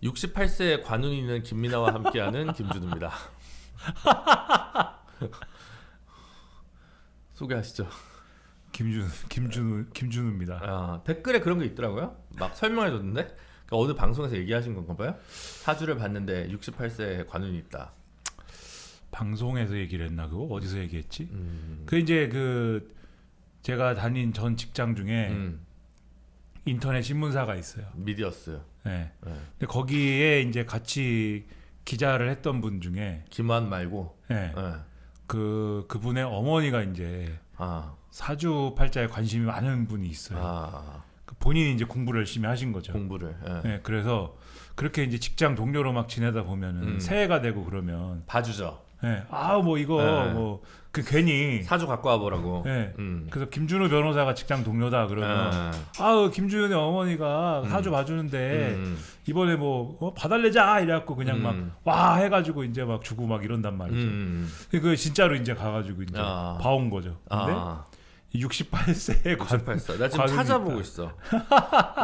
68세의 관운이 있는 김민아와 함께하는 김준우입니다. 소개하시죠. 김준우입니다. 댓글에 그런 게 있더라고요. 막 설명해줬는데 그러니까 어느 방송에서 얘기하신 건가 봐요. 사주를 봤는데 68세의 관운이 있다. 방송에서 얘기를 했나 그거 어디서 얘기했지? 그 이제 그 제가 다닌 전 직장 중에 인터넷 신문사가 있어요. 미디어스. 네. 근데 거기에 이제 같이 기자를 했던 분 중에 김환 말고. 네. 그분의 어머니가 이제 사주팔자에 관심이 많은 분이 있어요. 본인이 이제 공부를 열심히 하신 거죠. 공부를. 네, 그래서 그렇게 이제 직장 동료로 막 지내다 보면은 새해가 되고 그러면 봐주죠. 네. 뭐 이거 뭐 그 괜히 사주 갖고 와보라고. 네. 그래서 김준우 변호사가 직장 동료다 그러면 김준우의 어머니가 사주 봐주는데 이번에 뭐 봐달래자 이래갖고 그냥 막 와 해가지고 이제 막 주고 막 이런단 말이죠. 그 진짜로 이제 가가지고 이제 봐온 거죠. 근데 68세의 68세. 나 지금 찾아보고 있어.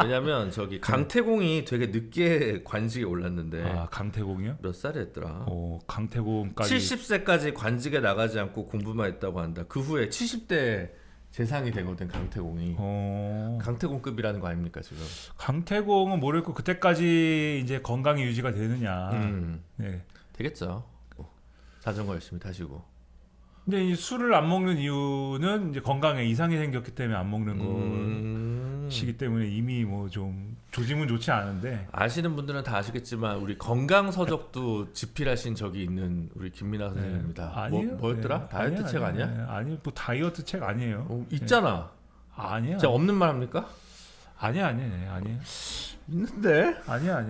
왜냐면 저기 강태공이 되게 늦게 관직에 올랐는데. 강태공이요? 몇 살에 했더라? 강태공까지 70세까지 관직에 나가지 않고 공부만 했다고 한다. 그 후에 70대 재상이 되거든 강태공이. 강태공급이라는 거 아닙니까 지금? 강태공은 모르겠고 그때까지 이제 건강이 유지가 되느냐. 네. 되겠죠. 자전거 열심히 타시고. 근데 이 술을 안 먹는 이유는 이제 건강에 이상이 생겼기 때문에 안 먹는 것이기 때문에 이미 뭐 좀 조짐은 좋지 않은데 아시는 분들은 다 아시겠지만 우리 건강 서적도 집필하신 적이 있는 우리 김민아 선생님입니다. 아니에요. 뭐였더라? 네. 다이어트 책 아니야? 아니요, 뭐 다이어트 책 아니에요. 있잖아. 아니야. 제가 없는 말 합니까? 아니야. 있는데? 아니야.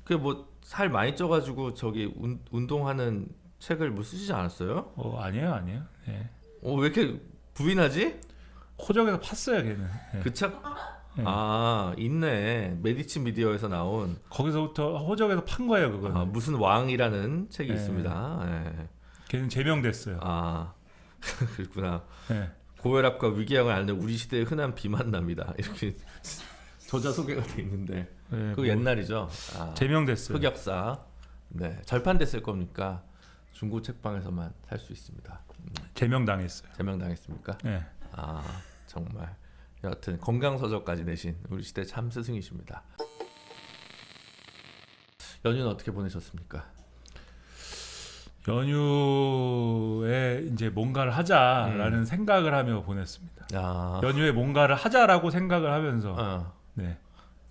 그 뭐 살 많이 쪄가지고 저기 운동하는 책을 뭐 쓰시지 않았어요? 아니에요. 네. 왜 이렇게 부인하지? 호적에서 팠어요, 걔는. 네. 그 책? 네. 있네. 메디치 미디어에서 나온. 거기서부터 호적에서 판 거예요, 그거는. 무슨 왕이라는 책이 있습니다. 네. 걔는 제명됐어요. 그렇구나. 네. 고혈압과 위궤양을 앓는 우리 시대의 흔한 비만남이다. 이렇게 저자 소개가 돼 있는데. 네, 그거 옛날이죠. 제명됐어요. 흑역사. 네. 절판됐을 겁니까? 중고 책방에서만 살 수 있습니다. 제명당했어요. 제명당했습니까? 네. 정말. 여하튼 건강서적까지 내신 우리 시대 참 스승이십니다. 연휴는 어떻게 보내셨습니까? 연휴에 이제 뭔가를 하자라는 생각을 하며 보냈습니다. 연휴에 뭔가를 하자라고 생각을 하면서 네.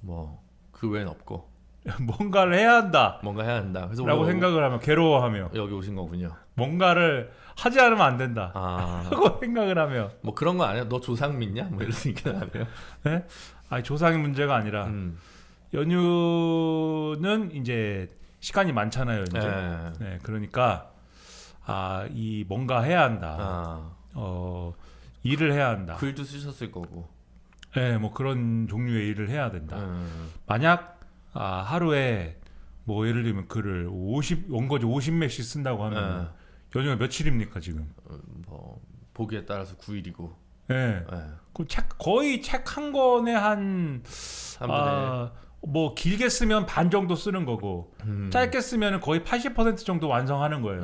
뭐 그 외엔 없고 뭔가를 해야 한다. 뭔가 해야 한다. 그래서 라고 생각을 하며 괴로워하며 여기 오신 거군요. 뭔가를 하지 않으면 안 된다. 하고 생각을 하며 뭐 그런 거 아니야? 너 조상 믿냐? 뭐 이런 얘기는 안 해요? 네? 조상의 문제가 아니라 연휴는 이제 시간이 많잖아요. 이제. 네, 그러니까 이 뭔가 해야 한다. 일을 해야 한다. 글도 쓰셨을 거고. 네, 뭐 그런 종류의 일을 해야 된다. 만약 하루에 뭐 예를 들면 글을 원고지 50매씩 쓴다고 하면 연휴가 며칠입니까 지금? 뭐 보기에 따라서 9일이고. 네. 그 거의 책 한 권에 한 뭐 길게 쓰면 반 정도 쓰는 거고 짧게 쓰면 거의 80% 정도 완성하는 거예요.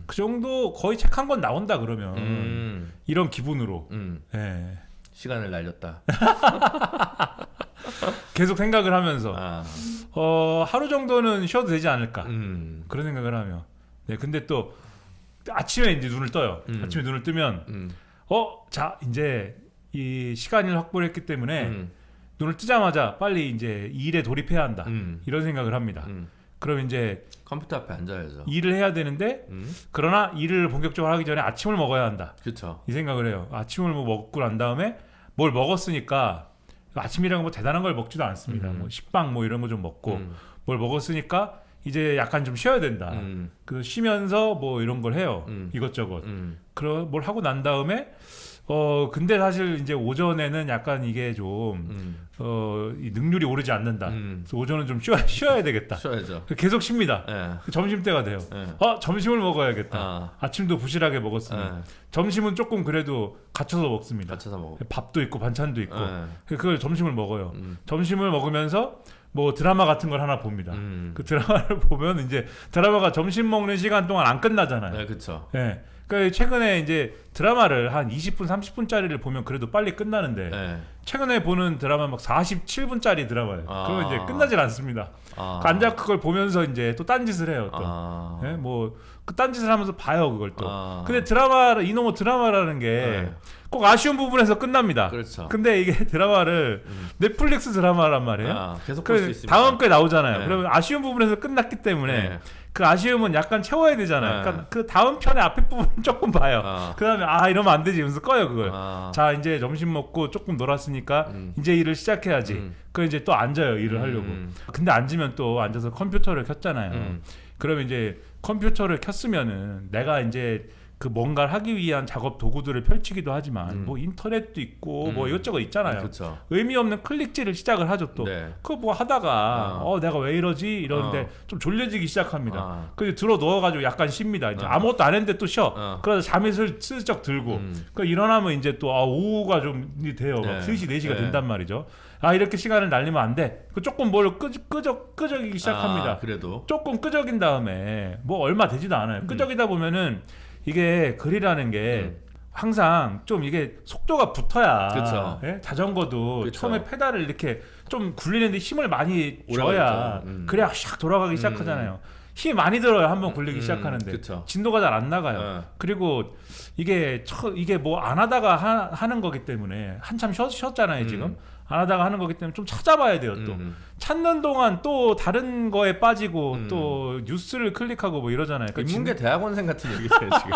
그 정도 거의 책 한 권 나온다 그러면 이런 기분으로. 네. 시간을 날렸다. 계속 생각을 하면서 하루 정도는 쉬어도 되지 않을까 그런 생각을 하며. 네, 근데 또 아침에 이제 눈을 떠요. 아침에 눈을 뜨면 자 이제 이 시간을 확보를 했기 때문에 눈을 뜨자마자 빨리 이제 일에 돌입해야 한다. 이런 생각을 합니다. 그럼 이제 컴퓨터 앞에 앉아야죠. 일을 해야 되는데 그러나 일을 본격적으로 하기 전에 아침을 먹어야 한다. 그렇죠. 이 생각을 해요. 아침을 뭐 먹고 난 다음에 뭘 먹었으니까 아침이라는 뭐 대단한 걸 먹지도 않습니다. 뭐 식빵 뭐 이런 거 좀 먹고 뭘 먹었으니까 이제 약간 좀 쉬어야 된다. 그 쉬면서 뭐 이런 걸 해요. 이것저것. 그런 뭘 하고 난 다음에 근데 사실 이제 오전에는 약간 이게 좀 이 능률이 오르지 않는다. 그래서 오전은 좀 쉬어야 되겠다. 쉬어야죠. 계속 쉽니다. 점심 때가 돼요. 점심을 먹어야겠다. 아침도 부실하게 먹었으니 점심은 조금 그래도 갖춰서 먹습니다. 갖춰서 먹어. 밥도 있고 반찬도 있고 그걸 점심을 먹어요. 점심을 먹으면서 뭐 드라마 같은 걸 하나 봅니다. 그 드라마를 보면 이제 드라마가 점심 먹는 시간 동안 안 끝나잖아요. 네, 그렇죠. 네. 그러니까 최근에 이제 드라마를 한 20분, 30분짜리를 보면 그래도 빨리 끝나는데 네. 최근에 보는 드라마 막 47분짜리 드라마예요. 그러면 이제 끝나질 않습니다. 앉아 그걸 보면서 이제 또 딴짓을 해요. 또. 네? 뭐 그 딴짓을 하면서 봐요 그걸 또. 근데 이놈의 드라마라는 게 꼭 아쉬운 부분에서 끝납니다. 그렇죠. 근데 이게 드라마를 넷플릭스 드라마란 말이에요. 계속 볼 수 있습니다. 다음 게 나오잖아요. 네. 그러면 아쉬운 부분에서 끝났기 때문에 네. 그 아쉬움은 약간 채워야 되잖아요. 네. 그러니까 그 다음 편의 앞에 부분 조금 봐요. 그다음에 이러면 안 되지. 이러면서 꺼요 그걸. 자 이제 점심 먹고 조금 놀았으니까 이제 일을 시작해야지. 그 이제 또 앉아요 일을 하려고. 근데 앉으면 또 앉아서 컴퓨터를 켰잖아요. 그러면 이제 컴퓨터를 켰으면은 내가 이제 그 뭔가를 하기 위한 작업 도구들을 펼치기도 하지만 뭐 인터넷도 있고 뭐 이것저것 있잖아요. 그쵸. 의미 없는 클릭질을 시작을 하죠 또. 네. 그거 뭐 하다가 내가 왜 이러지 이러는데 좀 졸려지기 시작합니다. 그래서 들어 넣어가지고 약간 쉽니다. 이제 아무것도 안 했는데 또 쉬어. 그러다 잠이 슬쩍 들고. 그 일어나면 이제 또 오후가 좀 돼요. 네. 3시 4시가 네. 된단 말이죠. 이렇게 시간을 날리면 안 돼. 그 조금 뭘 끄적이기 시작합니다. 그래도 조금 끄적인 다음에 뭐 얼마 되지도 않아요. 끄적이다 보면은 이게 글이라는 게 항상 좀 이게 속도가 붙어야 그쵸. 예? 자전거도 그쵸. 처음에 페달을 이렇게 좀 굴리는데 힘을 많이 오래 줘야 걸리죠. 그래야 샥 돌아가기 시작하잖아요. 힘이 많이 들어요. 한번 굴리기 시작하는데 그쵸. 진도가 잘 안 나가요. 그리고 이게 뭐 안 하다가 하는 거기 때문에 한참 쉬었잖아요 지금. 안 하다가 하는 거기 때문에 좀 찾아봐야 돼요 또. 찾는 동안 또 다른 거에 빠지고 또 뉴스를 클릭하고 뭐 이러잖아요. 그러니까 인문계 대학원생 같은 얘기세요 지금.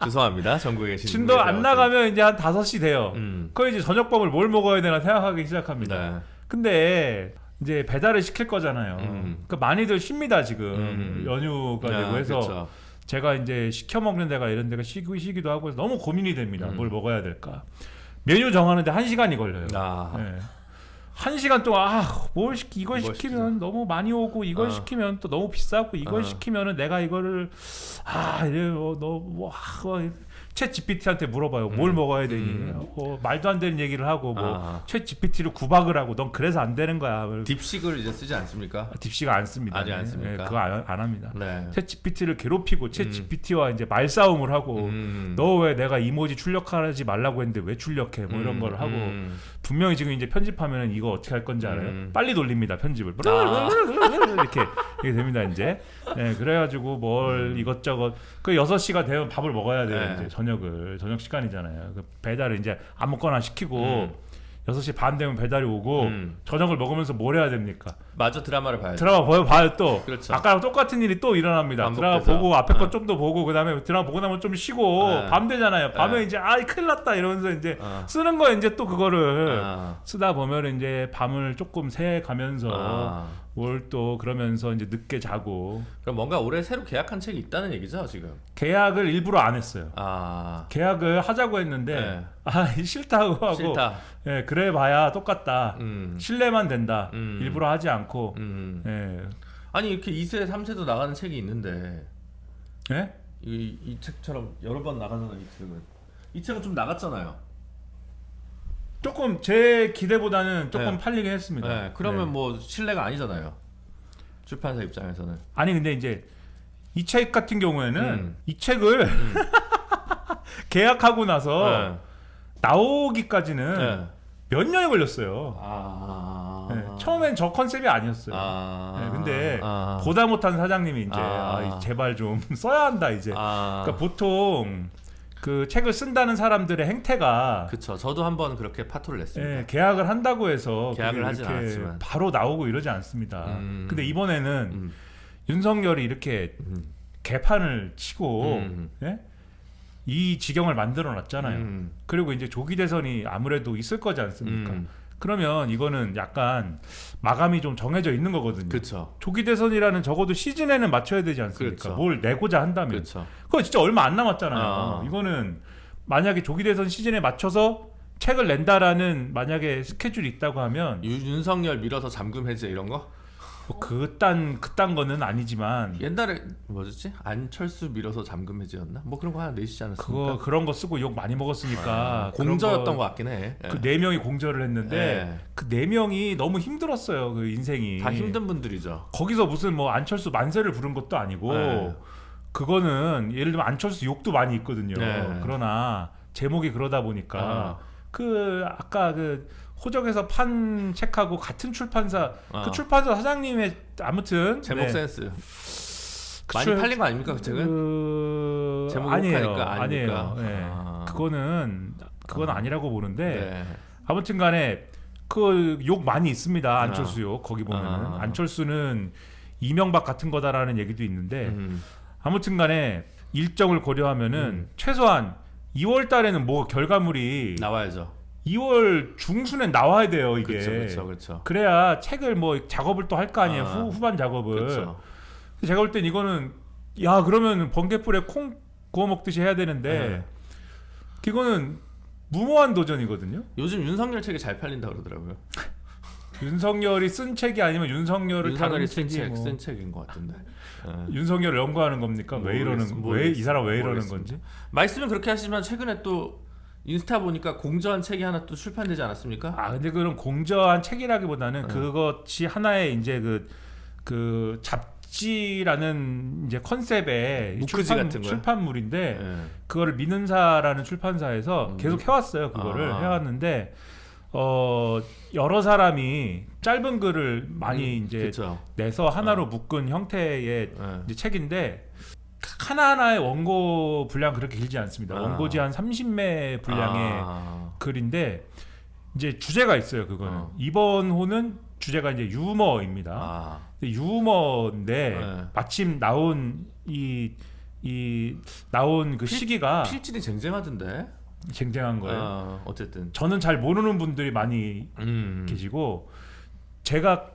죄송합니다. 전국에 계신 진도 인문계 안 대학원생. 나가면 이제 한 5시 돼요. 그 이제 저녁밥을 뭘 먹어야 되나 생각하기 시작합니다. 네. 근데 이제 배달을 시킬 거잖아요. 그러니까 많이들 쉽니다 지금 연휴가 되고 해서 그쵸. 제가 이제 시켜 먹는 데가 이런 데가 쉬기도 하고 해서 너무 고민이 됩니다. 뭘 먹어야 될까? 메뉴 정하는데 1시간이 걸려요. 네. 1시간 동안 이걸 시키면 너무 많이 오고 이걸 시키면 또 너무 비싸고 이걸 시키면은 내가 이거를 챗 GPT한테 물어봐요. 뭘 먹어야 되니? 말도 안 되는 얘기를 하고 챗 GPT를 구박을 하고 넌 그래서 안 되는 거야. 딥식을 이제 쓰지 않습니까? 딥시가 안 씁니다. 아직 안 씁니까? 네, 그거 안 합니다. 네. 챗 GPT를 괴롭히고 챗 GPT와 이제 말싸움을 하고 너 왜 내가 이모지 출력하지 말라고 했는데 왜 출력해? 뭐 이런 걸 하고 분명히 지금 이제 편집하면은 이거 어떻게 할 건지 알아요? 빨리 돌립니다 편집을. 이렇게 됩니다 이제. 네, 그래가지고 뭘 이것저것 그 6시가 되면 밥을 먹어야 돼요. 네. 이제 저녁 시간이잖아요. 그 배달을 이제 아무거나 시키고 6시 반 되면 배달이 오고 저녁을 먹으면서 뭘 해야 됩니까? 마저 드라마를 봐야죠. 드라마 봐요 또. 그렇죠. 아까랑 똑같은 일이 또 일어납니다. 반복돼서. 드라마 보고 앞에 거 좀 더 보고 그다음에 드라마 보고 나면 좀 쉬고 밤 되잖아요. 밤에 네. 이제 큰일 났다 이러면서 이제 쓰는 거에 이제 또 그거를 쓰다 보면 이제 밤을 조금 새 가면서 뭘 또 그러면서 이제 늦게 자고. 그럼 뭔가 올해 새로 계약한 책이 있다는 얘기죠 지금. 계약을 일부러 안 했어요. 계약을 하자고 했는데 싫다고 하고 싫다. 예, 그래 봐야 똑같다. 신뢰만 된다. 일부러 하지 않고. 예. 아니 이렇게 2세, 3세도 나가는 책이 있는데 예? 이 책처럼 여러 번 나가는 이 책은 좀 나갔잖아요. 조금 제 기대보다는 조금 네. 팔리긴 했습니다. 네, 그러면 네. 뭐 신뢰가 아니잖아요. 출판사 입장에서는. 아니 근데 이제 이 책 같은 경우에는 이 책을 계약하고 나서 나오기까지는 몇 년이 걸렸어요. 네, 처음엔 저 컨셉이 아니었어요. 네, 근데 보다 못한 사장님이 이제 제발 좀 써야 한다 이제. 그러니까 보통 그 책을 쓴다는 사람들의 행태가 그쵸. 저도 한번 그렇게 파토를 냈습니다. 계약을 한다고 해서 계약을 그게 하진 이렇게 않았지만. 바로 나오고 이러지 않습니다. 근데 이번에는 윤석열이 이렇게 개판을 치고 예? 이 지경을 만들어 놨잖아요. 그리고 이제 조기 대선이 아무래도 있을 거지 않습니까? 그러면 이거는 약간 마감이 좀 정해져 있는 거거든요. 그쵸. 조기 대선이라는 적어도 시즌에는 맞춰야 되지 않습니까? 그렇죠. 뭘 내고자 한다면. 그렇죠. 그거 진짜 얼마 안 남았잖아요. 이거는 만약에 조기 대선 시즌에 맞춰서 책을 낸다라는 만약에 스케줄이 있다고 하면 윤석열 밀어서 잠금 해제 이런 거? 뭐 그딴 거는 아니지만 옛날에 뭐였지? 안철수 밀어서 잠금해지였나? 뭐 그런 거 하나 내시지 않았습니까? 그런 거 쓰고 욕 많이 먹었으니까 공저였던 것 같긴 해. 그 네 명이 공저를 했는데 예. 그 네 명이 너무 힘들었어요. 그 인생이 다 힘든 분들이죠. 거기서 무슨 뭐 안철수 만세를 부른 것도 아니고 네. 그거는 예를 들면 안철수 욕도 많이 있거든요. 네. 그러나 제목이 그러다 보니까 그 아까 그 호적에서 판 책하고 같은 출판사 그 출판사 사장님의 아무튼 제목 네. 센스 많이 팔린 거 아닙니까 그 책은? 제목 아니에요. 욕하니까 아니니까. 네. 그건 아니라고 보는데 네. 아무튼간에 그 욕 많이 있습니다. 안철수 욕 거기 보면은 안철수는 이명박 같은 거다라는 얘기도 있는데 아무튼간에 일정을 고려하면은 최소한 2월 달에는 뭐 결과물이 나와야죠. 2월 중순엔 나와야 돼요 이게. 그렇죠. 그래야 책을 뭐 작업을 또 할 거 아니에요. 후반 작업을. 그렇죠. 제가 볼 땐 이거는 야 그러면 번개불에 콩 구워 먹듯이 해야 되는데 이거는 무모한 도전이거든요. 요즘 윤석열 책이 잘 팔린다 그러더라고요. 윤석열이 쓴 책이 아니면 윤석열을 다룬 책이 쓴 책인 것 같은데. 윤석열을 연구하는 겁니까? 왜 이러는 왜 이 사람 왜 이러는 건지? 말씀은 그렇게 하시지만 최근에 또 인스타 보니까 공저한 책이 하나 또 출판되지 않았습니까? 근데 그런 공저한 책이라기보다는 그것이 하나의 이제 그 잡지라는 이제 컨셉의 출판물인데 그거를 미는사라는 출판사에서 계속 해왔어요. 그거를 해왔는데 여러 사람이 짧은 글을 많이 이제 그쵸. 내서 하나로 묶은 형태의 이제 책인데 하나하나의 원고 분량 그렇게 길지 않습니다. 원고지 한 30매 분량의 글인데 이제 주제가 있어요. 그거는 이번 호는 주제가 이제 유머입니다. 유머인데 마침 나온 나온 그 시기가 필질이 쟁쟁하던데. 쟁쟁한 거예요. 어쨌든 저는 잘 모르는 분들이 많이 계시고 제가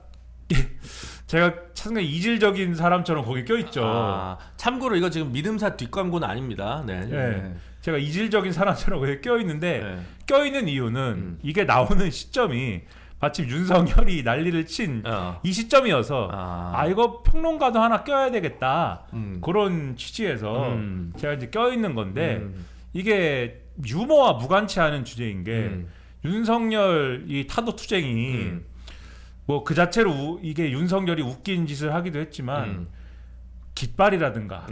상당히 이질적인 사람처럼 거기 껴있죠. 참고로 이거 지금 믿음사 뒷광고는 아닙니다. 네. 제가 이질적인 사람처럼 거기 껴있는데 껴있는 이유는 이게 나오는 시점이 마침 윤석열이 난리를 친 이 시점이어서 이거 평론가도 하나 껴야 되겠다 그런 취지에서 제가 이제 껴있는 건데 이게 유머와 무관치 않은 주제인 게 윤석열 이 타도 투쟁이 뭐 그 자체로 이게 윤석열이 웃긴 짓을 하기도 했지만 깃발이라든가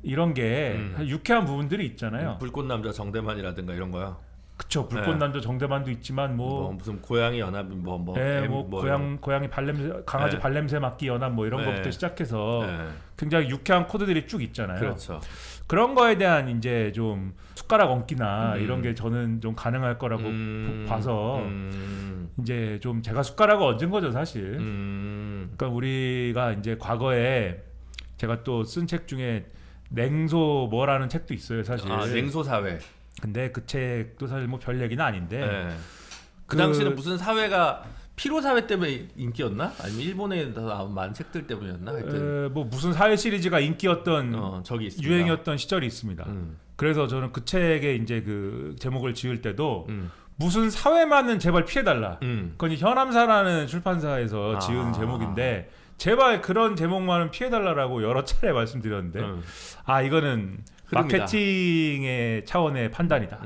이런 게 유쾌한 부분들이 있잖아요. 불꽃남자 정대만이라든가 이런 거요. 그쵸. 불꽃남자 정대만도 있지만 뭐 무슨 고양이 연합 고양이 발냄새 강아지 발냄새 맡기 연합 뭐 이런 것부터 시작해서 굉장히 유쾌한 코드들이 쭉 있잖아요. 그렇죠. 그런 거에 대한 이제 좀 숟가락 얹기나 이런 게 저는 좀 가능할 거라고 봐서 이제 좀 제가 숟가락을 얹은 거죠 사실. 그러니까 우리가 이제 과거에 제가 또 쓴 책 중에 냉소 뭐라는 책도 있어요 사실. 냉소 사회. 근데 그 책도 사실 뭐 별 얘기는 아닌데 그 당시는 무슨 사회가 피로 사회 때문에 인기였나? 아니면 일본에 나온 많은 책들 때문이었나? 하여튼 뭐 무슨 사회 시리즈가 인기였던 적이 있습니다. 유행이었던 시절이 있습니다. 그래서 저는 그 책에 이제 그 제목을 지을 때도 무슨 사회만은 제발 피해달라. 그건 현암사라는 출판사에서 지은 제목인데 제발 그런 제목만은 피해달라라고 여러 차례 말씀드렸는데 이거는 흐릅니다. 마케팅의 차원의 판단이다.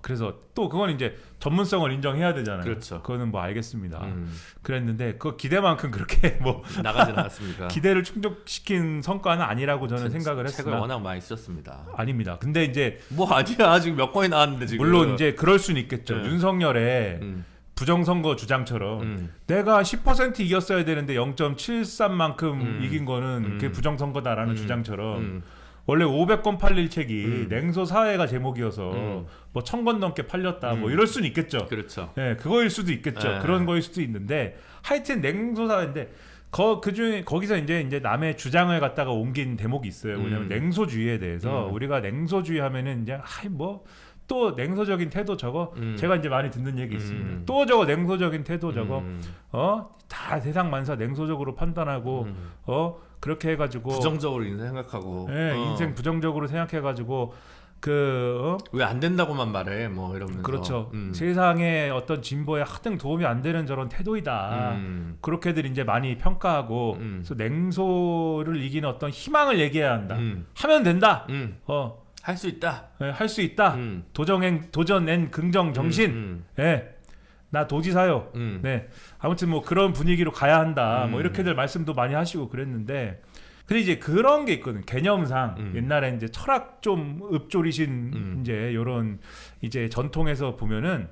그래서 또 그건 이제 전문성을 인정해야 되잖아요. 그렇죠. 그거는 뭐 알겠습니다. 그랬는데 그 기대만큼 그렇게 뭐 나가진 않았습니까? 기대를 충족시킨 성과는 아니라고 저는 생각을 했으나 책을 워낙 많이 썼습니다. 아닙니다. 근데 이제 뭐 아니야 지금 몇 권이 나왔는데 지금 물론 이제 그럴 수는 있겠죠. 윤석열의 부정선거 주장처럼 내가 10% 이겼어야 되는데 0.73만큼 이긴 거는 그게 부정선거다라는 주장처럼 원래 500권 팔릴 책이 냉소 사회가 제목이어서 뭐 1000권 넘게 팔렸다 뭐 이럴 수는 있겠죠. 그렇죠. 네, 그거일 수도 있겠죠. 그런 거일 수도 있는데 하여튼 냉소 사회인데 그중에 거기서 이제 남의 주장을 갖다가 옮긴 대목이 있어요. 왜냐면 냉소주의에 대해서 우리가 냉소주의 하면은 이제 뭐 또 냉소적인 태도 저거 제가 이제 많이 듣는 얘기 있습니다. 또 저거 냉소적인 태도 저거 다 세상 만사 냉소적으로 판단하고 그렇게 해가지고 부정적으로 인생 생각하고 인생 부정적으로 생각해가지고 왜 안 된다고만 말해 뭐 이러면서 그렇죠. 세상에 어떤 진보에 하등 도움이 안 되는 저런 태도이다. 그렇게들 이제 많이 평가하고 그래서 냉소를 이기는 어떤 희망을 얘기해야 한다. 하면 된다. 할 수 있다. 할 수 있다. 도전엔 긍정 정신. 예. 나 도지사요. 네. 아무튼 뭐 그런 분위기로 가야 한다. 뭐 이렇게들 말씀도 많이 하시고 그랬는데 근데 이제 그런 게 있거든. 개념상 옛날에 이제 철학 좀 읊조리신 이제 요런 이제 전통에서 보면은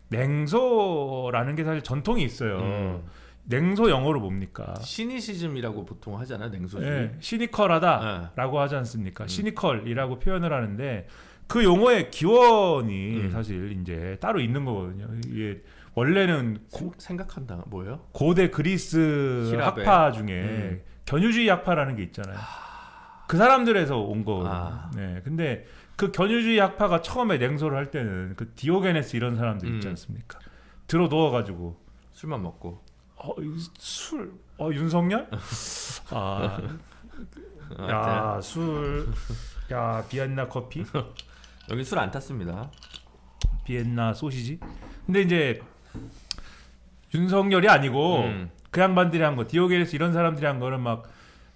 냉소라는 게 사실 전통이 있어요. 냉소 영어로 뭡니까? 시니시즘이라고 보통 하잖아, 냉소주의. 네, 시니컬하다라고 하지 않습니까? 시니컬이라고 표현을 하는데 그 용어의 기원이 사실 이제 따로 있는 거거든요. 이게 원래는 생각한다. 뭐예요? 고대 그리스 히랍에. 학파 중에 견유주의 학파라는 게 있잖아요. 그 사람들에서 온 거거든요. 네, 근데 그 견유주의 학파가 처음에 냉소를 할 때는 그 디오게네스 이런 사람들 있지 않습니까? 들어 누워가지고 술만 먹고. 술? 윤석열? 야, 술. 야, 비엔나 커피? 여기 술 안 탔습니다. 비엔나 소시지? 근데 이제 윤석열이 아니고 그 양반들이 한 거, 디오게네스 이런 사람들이 한 거는 막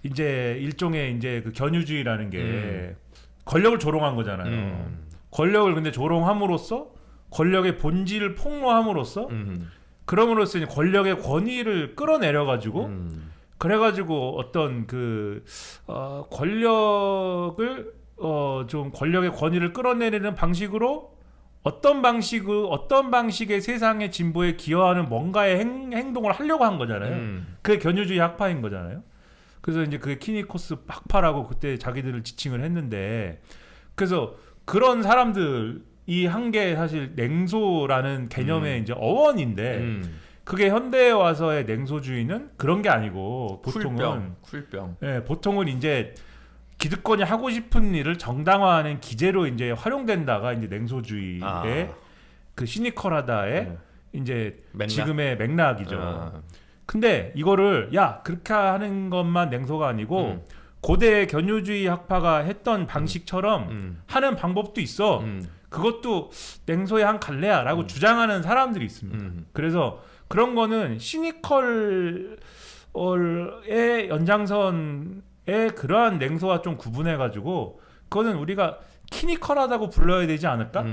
이제 일종의 이제 그 견유주의라는 게 권력을 조롱한 거잖아요. 권력을 근데 조롱함으로써 권력의 본질을 폭로함으로써 그럼으로써 이제 권력의 권위를 끌어내려 가지고 그래가지고 어떤 그 권력을 좀 권력의 권위를 끌어내리는 방식으로 어떤 방식의 세상의 진보에 기여하는 뭔가의 행동을 하려고 한 거잖아요. 그게 견유주의 학파인 거잖아요. 그래서 이제 그게 키니코스 학파라고 그때 자기들을 지칭을 했는데 그래서 그런 사람들 이 한 게 사실 냉소라는 개념의 이제 어원인데 그게 현대에 와서의 냉소주의는 그런 게 아니고 보통은 쿨병. 예, 보통은 이제 기득권이 하고 싶은 일을 정당화하는 기제로 이제 활용된다가 이제 냉소주의의 그 시니컬하다의 이제 맥락? 지금의 맥락이죠. 근데 이거를 야 그렇게 하는 것만 냉소가 아니고 고대 견유주의 학파가 했던 방식처럼 하는 방법도 있어. 그것도 냉소의 한 갈래야라고 주장하는 사람들이 있습니다. 그래서 그런 거는 시니컬의 연장선의 그러한 냉소와 좀 구분해가지고 그거는 우리가 키니컬하다고 불러야 되지 않을까?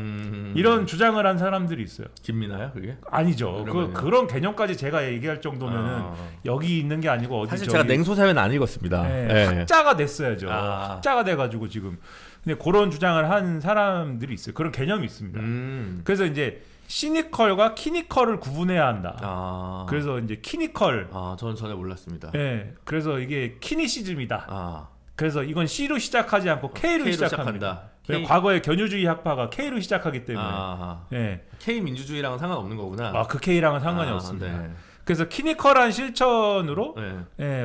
이런 주장을 한 사람들이 있어요. 김민아요, 그게? 아니죠. 그런 개념까지 제가 얘기할 정도면은 여기 있는 게 아니고 어디 사실 제가 냉소 사연 안 읽었습니다. 네. 학자가 됐어야죠. 학자가 돼가지고 지금 근데 그런 주장을 한 사람들이 있어요. 그런 개념이 있습니다. 그래서 이제 시니컬과 키니컬을 구분해야 한다. 그래서 이제 키니컬. 저는 전혀 몰랐습니다. 네. 그래서 이게 키니시즘이다. 그래서 이건 C로 시작하지 않고 K로 시작합니다. 과거의 견유주의 학파가 K로 시작하기 때문에. 네. K 민주주의랑은 상관없는 거구나. 그 K랑은 상관이 없습니다. 네. 그래서 키니컬한 실천으로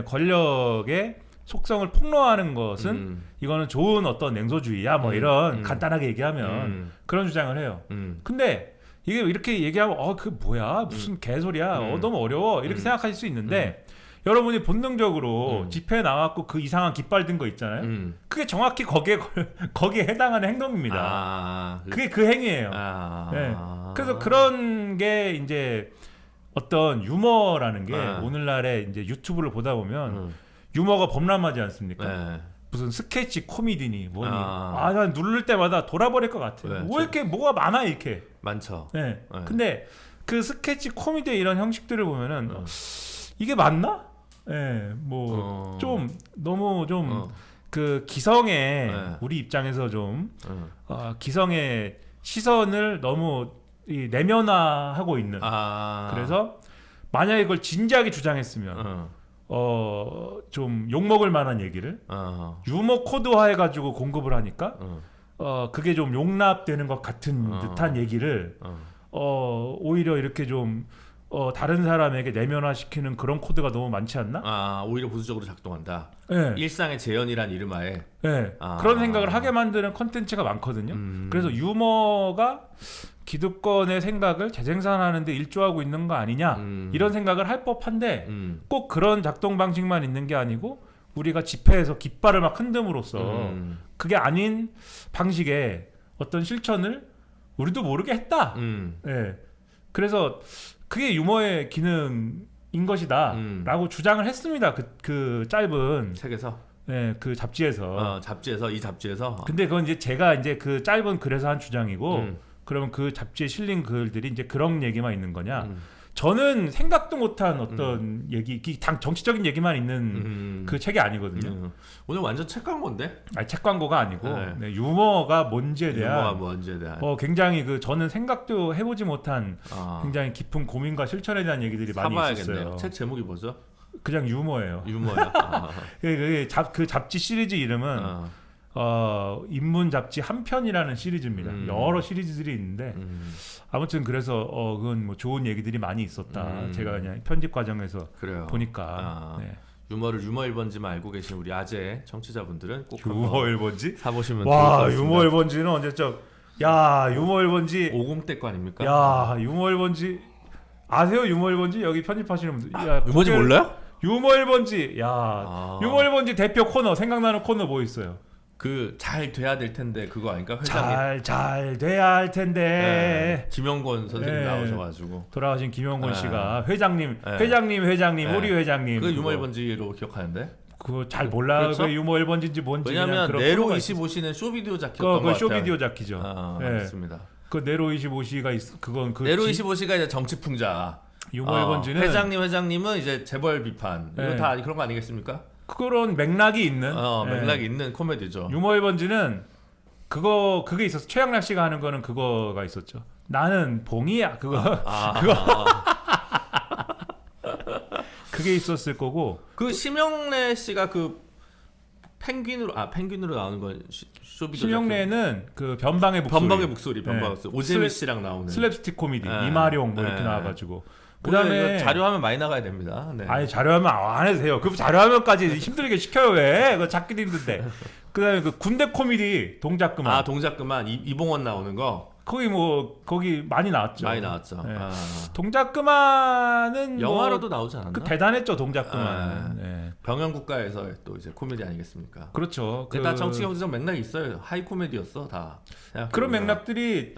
권력의 속성을 폭로하는 것은 이거는 좋은 어떤 냉소주의야 뭐 이런 간단하게 얘기하면 그런 주장을 해요. 근데 이게 이렇게 얘기하면 그 뭐야 무슨 개소리야 너무 어려워 이렇게 생각하실 수 있는데 여러분이 본능적으로 집회에 나왔고 그 이상한 깃발 든 거 있잖아요. 그게 정확히 거기에 해당하는 행동입니다. 그게 그 행위예요. 네. 그래서 그런 게 이제 어떤 유머라는 게 오늘날에 이제 유튜브를 보다 보면 유머가 범람하지 않습니까? 무슨 스케치 코미디니 뭐니 난 누를 때마다 돌아버릴 것 같아요. 왜 이렇게 뭐가 많아 이렇게 많죠. 네. 근데 그 스케치 코미디의 이런 형식들을 보면은 이게 맞나? 뭐 좀 너무 좀 그 기성의 우리 입장에서 좀 기성의 시선을 너무 내면화하고 있는. 그래서 만약에 이걸 진지하게 주장했으면 좀 욕먹을 만한 얘기를 유머 코드화 해가지고 공급을 하니까 그게 좀 용납되는 것 같은 듯한 얘기를 오히려 이렇게 좀 다른 사람에게 내면화시키는 그런 코드가 너무 많지 않나? 오히려 보수적으로 작동한다. 네. 일상의 재현이란 이름하에. 네. 그런 생각을 하게 만드는 컨텐츠가 많거든요. 그래서 유머가 기득권의 생각을 재생산하는 데 일조하고 있는 거 아니냐 이런 생각을 할 법한데 꼭 그런 작동 방식만 있는 게 아니고 우리가 집회에서 깃발을 막 흔듦으로써 그게 아닌 방식의 어떤 실천을 우리도 모르게 했다. 예. 그래서 그게 유머의 기능인 것이다라고 주장을 했습니다. 그 짧은 책에서 예, 그 잡지에서. 이 잡지에서. 근데 그건 이제 제가 이제 그 짧은 글에서 한 주장이고 그러면 그 잡지에 실린 글들이 이제 그런 얘기만 있는 거냐? 저는 생각도 못한 어떤 얘기, 정치적인 얘기만 있는 그 책이 아니거든요. 오늘 완전 책 광고인데? 아니, 책 광고가 아니고 네, 유머가 뭔지에 대한 굉장히 저는 생각도 해보지 못한 굉장히 깊은 고민과 실천에 대한 얘기들이 많이 있었어요. 책 제목이 뭐죠? 그냥 유머예요. 유머요? 그 잡지 시리즈 이름은 인문 잡지 한 편이라는 시리즈입니다. 여러 시리즈들이 있는데 아무튼 그래서 그건 뭐 좋은 얘기들이 많이 있었다. 제가 그냥 편집 과정에서 보니까 유머를 유머 1번지만 알고 계신 우리 아재 청취자분들은 꼭 유머 1번지 사보시면 좋을 것 같습니다. 유머 1번지는 언제적? 야 유머 1번지 50대 거 아닙니까? 야 유머 1번지 아세요? 유머 1번지 여기 편집하시는 분들. 야, 유머지 몰라요? 유머 1번지. 야 유머 1번지 대표 코너 생각나는 코너 뭐 있어요? 그 잘 돼야 될 텐데 그거 아닌가? 회장님 잘 돼야 할 텐데 김영권 선생님 나오셔가지고 돌아가신 김영권 씨가 회장님 우리 회장님 그 유머 1번지로 기억하는데 그거 잘 몰라. 그렇죠? 그 유머 1번지인지 뭔지. 왜냐면 네로 25시는 쇼비디오 자키였던 것 같아요. 쇼비디오 자키죠. 맞습니다. 그 네로 25시가 그건 네로 25시가 이제 정치풍자. 유머 1번지는 회장님은 이제 재벌 비판. 이거 다 그런 거 아니겠습니까? 그런 맥락이 있는 맥락이 있는 코미디죠. 유머 1번지는 그게 있었어. 최양락 씨가 하는 거는 그거가 있었죠. 나는 봉이야. 그거 그게 있었을 거고. 그 심영래 씨가 그 펭귄으로 나오는 건 쇼비디오. 심영래는 그 변방의 목소리. 오재미 씨랑 나오는 슬랩스틱 코미디. 이마룡 뭐 이렇게 나와가지고. 그다음에 자료화면 많이 나가야 됩니다. 네. 아니 자료화면 안 해도 돼요. 그 자료화면까지 힘들게 시켜요 왜? 그거 찾기도 힘든데. 그다음에 그 군대 코미디 동작 그만. 동작 그만 이봉원 나오는 거. 거기 많이 나왔죠. 많이 나왔죠. 네. 동작 그만은 영화로도 나오지 않았나? 그 대단했죠 동작 그만. 네. 병영국가에서 또 이제 코미디 아니겠습니까? 그렇죠. 다 정치 경제적 맥락이 있어요. 하이 코미디였어 다. 그런 맥락들이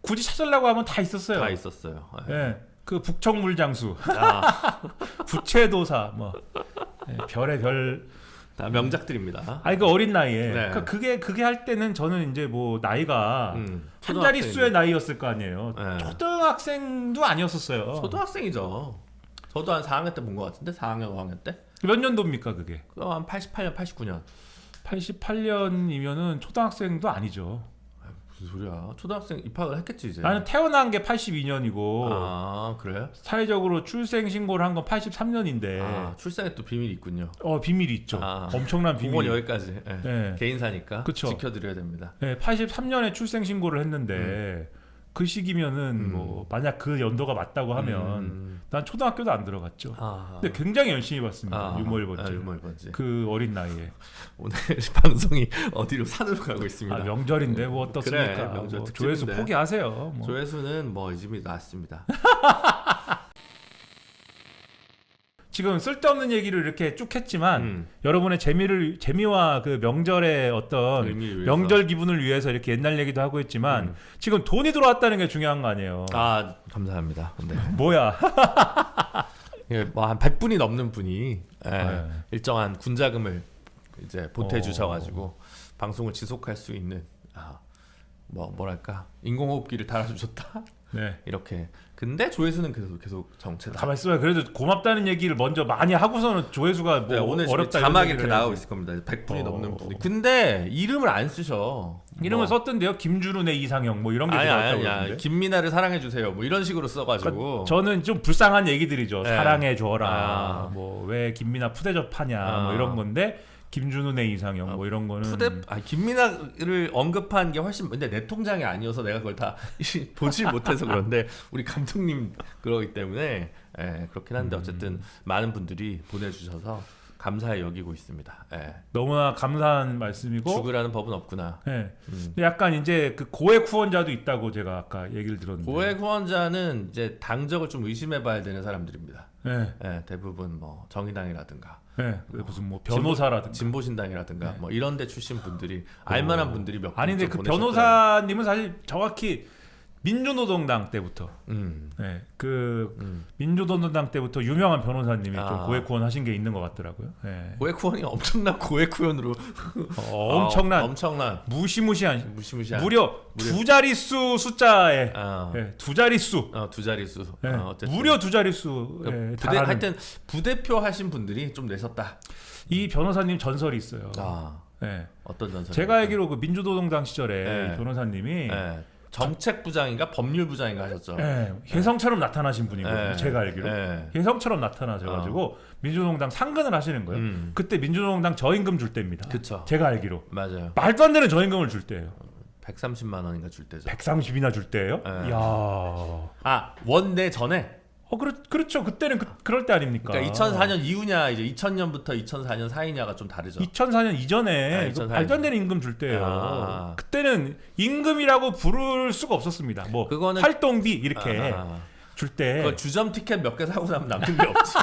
굳이 찾으려고 하면 다 있었어요. 다 있었어요. 그 북청물 장수, 부채도사, 뭐 별의 별. 다 명작들입니다. 그 어린 나이에. 그러니까 그게 할 때는 저는 이제 뭐 나이가 한 자릿수의 나이였을 거 아니에요. 초등학생도 아니었었어요. 초등학생이죠. 저도 한 4학년 때 본 것 같은데 4학년 5학년 때. 몇 년도입니까 그게? 한 88년 89년. 88년이면은 초등학생도 아니죠. 무슨 소리야? 초등학생 입학을 했겠지 이제. 나는 태어난 게 82년이고. 그래요? 사회적으로 출생 신고를 한 건 83년인데. 출생에 또 비밀이 있군요. 비밀이 있죠. 엄청난 비밀. 그건 여기까지. 개인사니까 그쵸. 지켜드려야 됩니다. 83년에 출생 신고를 했는데 그 시기면은 뭐 만약 그 연도가 맞다고 하면 난 초등학교도 안 들어갔죠. 근데 굉장히 열심히 봤습니다. 유머 1번지. 그 어린 나이에. 오늘 방송이 어디로 산으로 가고 있습니다. 명절인데 뭐 어떻습니까? 그래, 명절 뭐 조회수 포기하세요. 뭐. 조회수는 뭐 이 집이 나왔습니다. 지금 쓸데없는 얘기를 이렇게 쭉 했지만 여러분의 재미와 그 명절의 어떤 명절 기분을 위해서 이렇게 옛날 얘기도 하고 있지만 지금 돈이 들어왔다는 게 중요한 거 아니에요. 감사합니다. 네. 뭐야? 뭐 한 100분이 넘는 분이 일정한 군자금을 이제 보태 주셔가지고 방송을 지속할 수 있는 뭐랄까 인공호흡기를 달아주셨다. 이렇게. 근데 조회수는 계속 정체다. 가만 있어봐. 그래도 고맙다는 얘기를 먼저 많이 하고서는 조회수가 뭐 오늘 어렵다 자막이 이렇게 나오고 있을 겁니다. 100분이 넘는 분이. 근데 이름을 안 쓰셔. 이름을 썼던데요. 김준우네 이상형 뭐 이런 게 들어갔다고 그러는데. 김민아를 사랑해 주세요. 뭐 이런 식으로 써가지고. 그러니까 저는 좀 불쌍한 얘기들이죠. 사랑해 줘라. 뭐 왜 김민아 푸대접하냐 뭐 이런 건데. 김준우네 이상형 뭐 이런 거는 김민아를 언급한 게 훨씬 근데 내 통장이 아니어서 내가 그걸 다 보질 못해서 그런데 우리 감독님 그러기 때문에 그렇긴 한데 어쨌든 많은 분들이 보내주셔서 감사히 여기고 있습니다. 예. 너무나 감사한 말씀이고 죽으라는 법은 없구나. 예. 약간 이제 그 고액 후원자도 있다고 제가 아까 얘기를 들었는데 고액 후원자는 이제 당적을 좀 의심해봐야 되는 사람들입니다. 예. 예, 대부분 뭐 정의당이라든가 예. 무슨 뭐 변호사라든가 진보신당이라든가 네. 뭐 이런데 출신 분들이 알만한 분들이 몇 분. 아니 근데 그 변호사님은 사실 정확히 민주노동당 때부터 예, 민주노동당 때부터 유명한 변호사님이 좀 고액 후원하신 게 있는 것 같더라고요. 예. 고액 후원이 엄청난 고액 후원으로 엄청난 무시무시한 무려 두 자릿수 숫자에 두 자릿수 두 자릿수 어쨌든 무려 두 자릿수 하여튼 부대표 하신 분들이 좀 내셨다. 이 변호사님 전설이 있어요. 네. 어떤 전설? 제가 알기로 그 민주노동당 시절에 이 변호사님이 정책부장인가 법률부장인가 하셨죠. 혜성처럼 나타나신 분이거든요. 제가 알기로 혜성처럼 나타나셔가지고 민주노동당 상근을 하시는 거예요. 그때 민주노동당 저임금 줄 때입니다. 그쵸. 제가 알기로 맞아요. 말도 안 되는 저임금을 줄 때예요. 130만 원인가 줄 때죠. 130이나 줄 때예요? 이야. 원내 전에. 그렇죠. 그때는 그럴 때 아닙니까? 그러니까 2004년 이후냐 이제 2000년부터 2004년 사이냐가 좀 다르죠. 2004년 이전에 말도 안 되는 임금 줄 때예요. 그때는 임금이라고 부를 수가 없었습니다. 뭐 그거는 활동비 이렇게 줄 때. 그 주점 티켓 몇 개 사고 나면 남는 게 없지.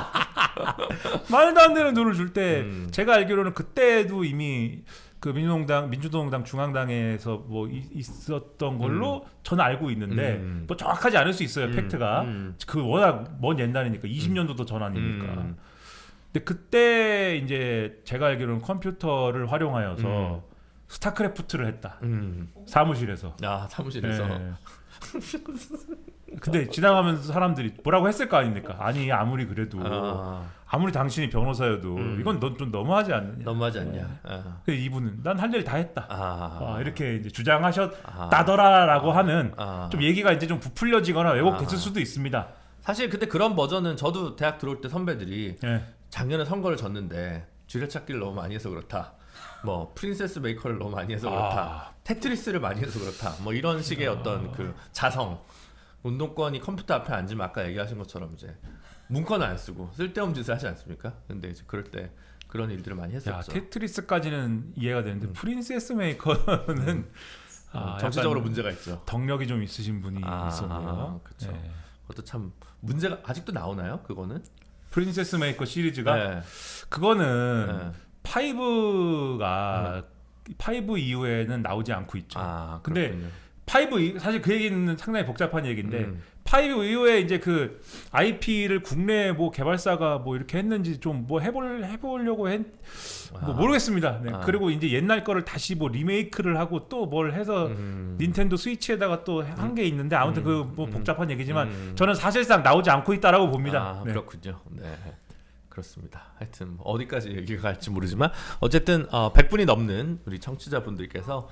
말도 안 되는 돈을 줄 때 제가 알기로는 그때도 이미 그 민주노동당 중앙당에서 뭐 있었던 걸로 저는 알고 있는데 뭐 정확하지 않을 수 있어요. 팩트가 그 워낙 먼 옛날이니까 20년도도 전 아니니까. 근데 그때 이제 제가 알기로는 컴퓨터를 활용하여서 스타크래프트를 했다. 사무실에서. 사무실에서. 네. 근데 지나가면서 사람들이 뭐라고 했을 거 아닙니까? 아니 아무리 그래도 아무리 당신이 변호사여도 이건 넌 좀 너무하지 않느냐? 너무하지 않냐? 근데 이분은 난 할 일 다 했다. 이렇게 이제 주장하셨다더라라고 하는 좀 얘기가 이제 좀 부풀려지거나 왜곡됐을 수도 있습니다. 사실 그때 그런 버전은 저도 대학 들어올 때 선배들이 작년에 선거를 졌는데 쥐레찾기를 너무 많이 해서 그렇다. 뭐 프린세스 메이커를 너무 많이 해서 그렇다. 테트리스를 많이 해서 그렇다. 뭐 이런 식의 어떤 그 자성. 운동권이 컴퓨터 앞에 앉으면 아까 얘기하신 것처럼 이제 문건 안 쓰고 쓸데없는 짓을 하지 않습니까? 근데 이제 그럴 때 그런 일들을 많이 했었죠. 테트리스까지는 이해가 되는데 프린세스 메이커는 정치적으로 문제가 있죠. 덕력이 좀 있으신 분이 있었네요. 그렇죠. 그것도 참 문제가 아직도 나오나요? 그거는? 프린세스 메이커 시리즈가 그거는 5가 5 이후에는 나오지 않고 있죠. 근데 5 사실 그 얘기는 상당히 복잡한 얘기인데 5 이후에 이제 그 IP를 국내 뭐 개발사가 뭐 이렇게 했는지 좀 뭐 해보려고 뭐 모르겠습니다. 그리고 이제 옛날 거를 다시 뭐 리메이크를 하고 또 뭘 해서 닌텐도 스위치에다가 또 한 게 있는데 아무튼 그 뭐 복잡한 얘기지만 저는 사실상 나오지 않고 있다라고 봅니다. 그렇군요. 네. 그렇습니다. 하여튼 어디까지 얘기가 갈지 모르지만 어쨌든 100분이 넘는 우리 청취자분들께서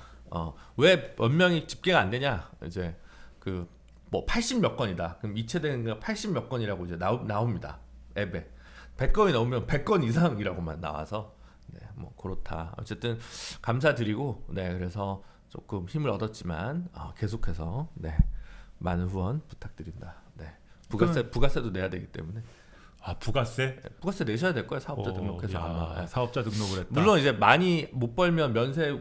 왜 몇 명이 집계가 안 되냐 이제 그 뭐 80 몇 건이다. 그럼 이체되는 거 80 몇 건이라고 이제 나옵니다. 앱에 100건이 넘으면 100건 이상이라고만 나와서 뭐 그렇다. 어쨌든 감사드리고 그래서 조금 힘을 얻었지만 계속해서 많은 후원 부탁드린다. 부가세도 내야 되기 때문에. 부가세? 부가세 내셔야 될 거예요. 사업자 등록해서 아마. 사업자 등록을 했다. 물론 이제 많이 못 벌면 면세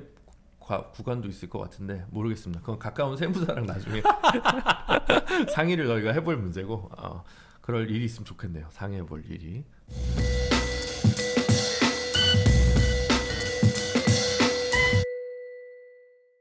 구간도 있을 것 같은데 모르겠습니다. 그건 가까운 세무사랑 나중에 상의를 저희가 해볼 문제고 그럴 일이 있으면 좋겠네요. 상의해볼 일이.